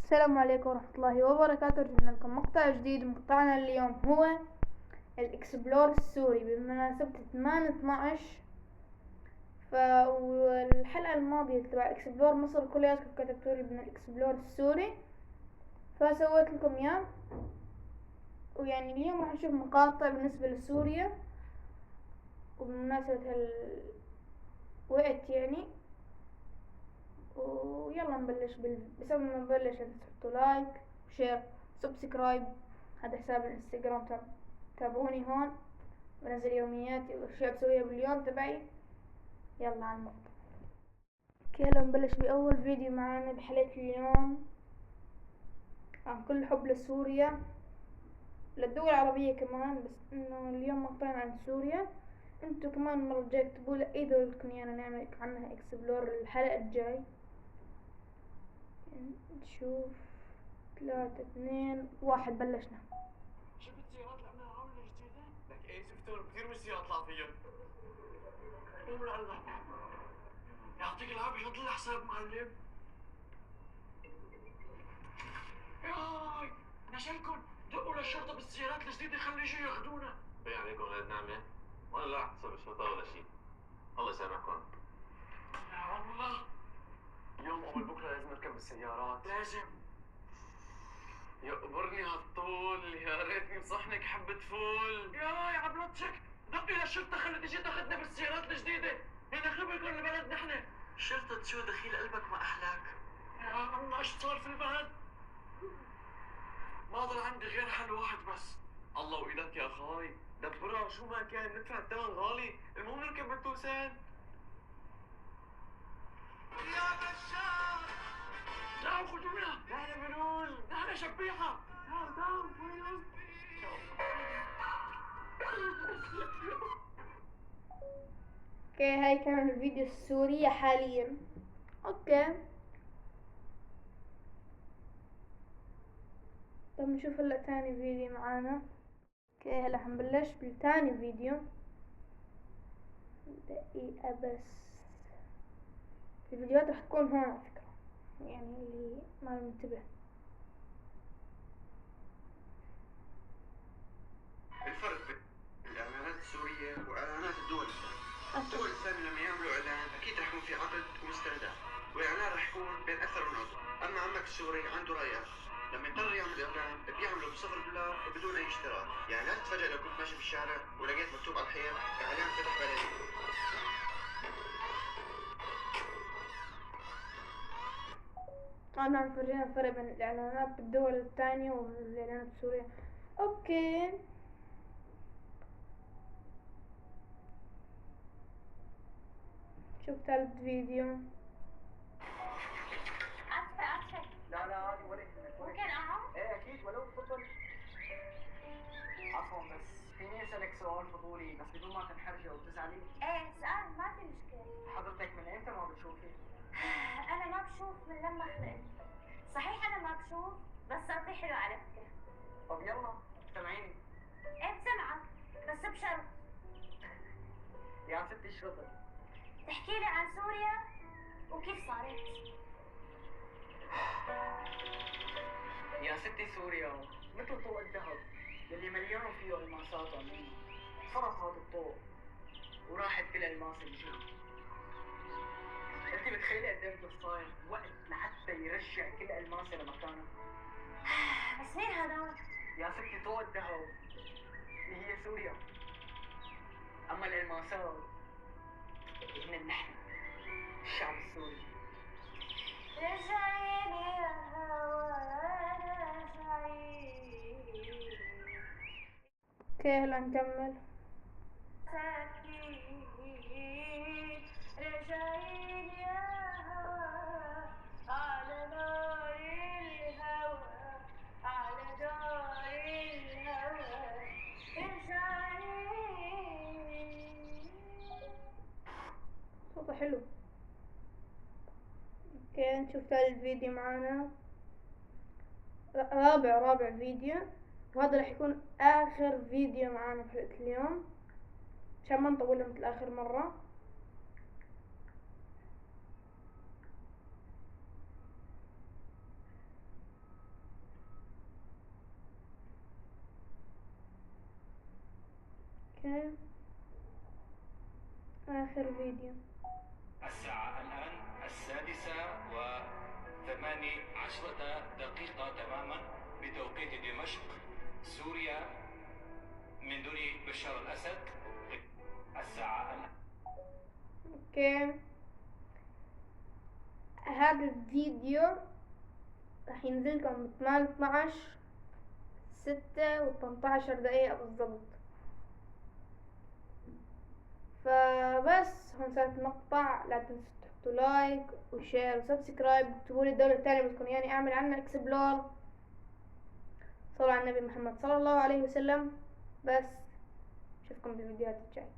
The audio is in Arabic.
السلام عليكم ورحمة الله وبركاته. رجعنا لكم مقطع جديد. مقطعنا اليوم هو الاكسبلور السوري بمناسبة 8/12. والحلقة الماضية تبع اكسبلور مصر كلياتكم كتبتولي من الاكسبلور السوري، فسويت لكم اياه. ويعني اليوم راح نشوف مقاطع بالنسبة لسوريا وبمناسبة الوقت يعني. ويلا نبلش بس قبل ما نبلش تحطوا لايك وشير سبسكرايب. هذا حساب الانستغرام تابعوني هون، بنزل يومياتي واشياء بسويها باليوم تبعي. يلا على المقطع. يلا نبلش باول فيديو معانا بحلقة اليوم عن كل حب لسوريا، للدول العربية كمان، بس انه اليوم مقطعنا عن سوريا. انتو كمان المرة الجاية اكتبوا لي اي دولة بدكم ايانا نعمل عنها اكسبلور الحلقة الجاي. نشوف 3 2 1 بلشنا. شفت سيارات اللي عملها عاملة جديدة؟ لك ايه شفتهم كثير من السيارات طلع فيهم. الله يعطيك العافية، شو طلع حساب معلم؟ ياي انا شايفكم دقوا للشرطة بالسيارات الجديدة، خلوا يجوا ياخذونا. ايه عليكم ولاد نعمة؟ وانا لا احسب الشرطة ولا شيء. الله يسامحكم. يا والله يوم اول بكره لازم نركب بالسيارات. لازم. يقبرني هالطول، يا ريتني بصحنك حبة فول. ياي عبلطشك، دقي للشرطة خلوا تجي تاخذنا بالسيارات الجديدة، هنا خبركم البلد نحن. شرطة شو دخيل قلبك ما احلاك؟ يا الله ايش صار في البلد؟ ما ضل عندي غير حل واحد بس. الله وايدك يا خاي، دبرها شو ما كان ندفع الثمن غالي، المهم نركب بالتوسان. يا بشار تعالوا خذونا، نحن بنقول نحن شبيحة. تعالوا وين؟ اوكي، هاي كان الفيديو السوري حاليا. اوكي، طب نشوف هلا تاني فيديو معانا. اوكي هلا حنبلش بالتاني فيديو. دقيقة بس، الفيديوهات رح تكون هون على فكرة، يعني اللي ما منتبه. الفرق بين الاعلانات السوريه واعلانات الدول الثانيه. الدول الثانيه لما يعملوا اعلان اكيد رح يكون في عقد ومستندات، والاعلان رح يكون بين اكثر من عضو. اما عمك السوري عنده راي اخر، لما يقرر يعمل اعلان بيعمله ب$0 وبدون اي اشتراك. يعني لا تتفاجئ لو كنت ماشي بالشارع ولقيت مكتوب على الحيط اعلان فتح بلدي. انا عم فرجينا الفرق بين الاعلانات بالدول الثانية والاعلانات السورية. اوكي، شوف ثالث فيديو. عفوا لا لا عادي ولا ممكن اقعد؟ ايه اكيد ولو تفضل. عفوا بس فيني اسالك سؤال فضولي بس بدون ما تنحرجي او تزعلي؟ ايه اسأل ما في مشكلة. حضرتك من امتى ما بتشوفي؟ انا ما بشوف من لما خلقت. صحيح انا ما بشوف بس صوتي حلو على فكرة. طب يلا سمعيني. ايه بسمعك بس بشرط يا ستي اشرطي. تحكي لي عن سوريا وكيف صارت. يا ستي سوريا مثل طوق الذهب يلي مليان فيه الماسات عمين. صرف هذا الطوق وراحت كل الماس اللي فيه. انت بتخيلي قد ايه بده صاير وقت لحتى يرجع كل الماس لمكانها؟ بس مين هذول؟ يا ستي طوق الذهب اللي هي سوريا، اما الالماسات هن نحن الشعب السوري. رجعيني يا هوا رجعيني. اوكي هلا نكمل. ساكين رجعيني يا هوا على نار الهوى، على نار الهوى رجعيني. صوته حلو. اوكي نشوف ثالث فيديو معانا. رابع فيديو، وهذا راح يكون اخر فيديو معانا في حلقة اليوم عشان ما نطولها مثل اخر مرة. اوكي اخر فيديو. الساعة الآن 6:18 تماما بتوقيت دمشق سوريا من دون بشار الأسد. الساعة الآن اوكي هذا الفيديو راح ينزل لكم 6:18 بالضبط. فبس هون صارت المقطع، لا تنسوا تحطوا لايك وشير وسبسكرايب، اكتبوا لي الدولة الثانية بدكم يعني اعمل عنها اكسبلور. صلوا على النبي محمد صلى الله عليه وسلم. بس اشوفكم بالفيديوهات الجاية.